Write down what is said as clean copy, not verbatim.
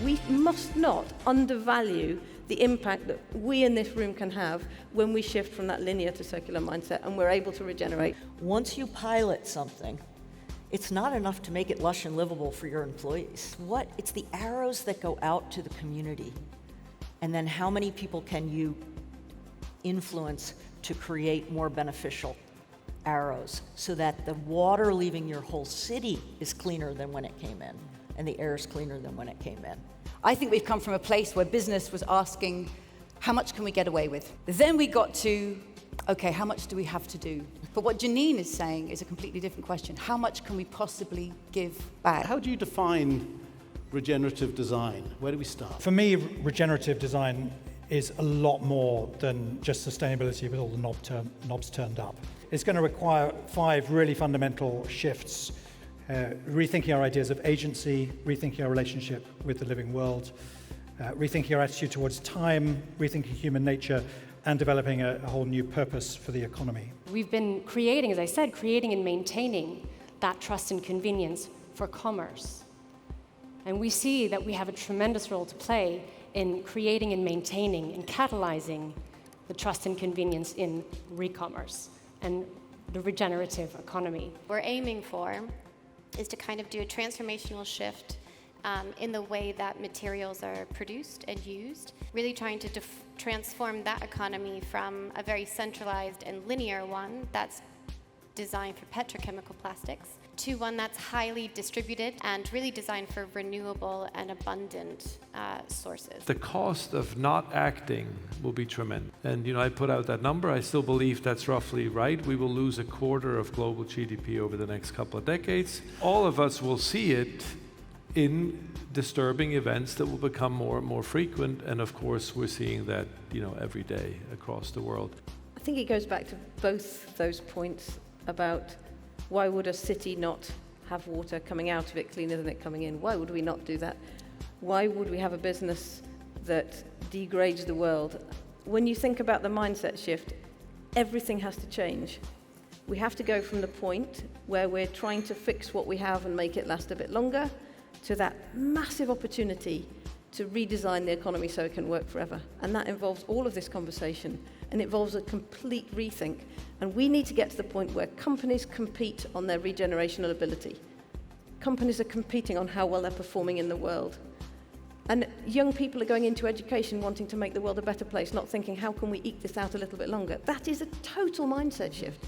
We must not undervalue the impact that we in this room can have when we shift from that linear to circular mindset and we're able to regenerate. Once you pilot something, it's not enough to make it lush and livable for your employees. It's the arrows that go out to the community. And then how many people can you influence to create more beneficial arrows so that the water leaving your whole city is cleaner than when it came in, and the air is cleaner than when it came in. I think we've come from a place where business was asking, how much can we get away with? Then we got to, okay, how much do we have to do? But what Janine is saying is a completely different question. How much can we possibly give back? How do you define regenerative design? Where do we start? For me, regenerative design is a lot more than just sustainability with all the knobs turned up. It's going to require 5 really fundamental shifts. Rethinking our ideas of agency, rethinking our relationship with the living world, rethinking our attitude towards time, rethinking human nature, and developing a whole new purpose for the economy. We've been creating, as I said, creating and maintaining that trust and convenience for commerce. And we see that we have a tremendous role to play in creating and maintaining and catalyzing the trust and convenience in re-commerce and the regenerative economy. We're aiming for is to kind of do a transformational shift in the way that materials are produced and used, really trying to transform that economy from a very centralized and linear one that's designed for petrochemical plastics to one that's highly distributed and really designed for renewable and abundant sources. The cost of not acting will be tremendous. And I put out that number. I still believe that's roughly right. We will lose 1/4 of global GDP over the next couple of decades. All of us will see it in disturbing events that will become more and more frequent. And of course, we're seeing that, every day across the world. I think it goes back to both those points about why would a city not have water coming out of it cleaner than it coming in? Why would we not do that? Why would we have a business that degrades the world? When you think about the mindset shift, everything has to change. We have to go from the point where we're trying to fix what we have and make it last a bit longer to that massive opportunity to redesign the economy so it can work forever. And that involves all of this conversation and involves a complete rethink. And we need to get to the point where companies compete on their regenerational ability. Companies are competing on how well they're performing in the world. And young people are going into education wanting to make the world a better place, not thinking, how can we eke this out a little bit longer? That is a total mindset shift.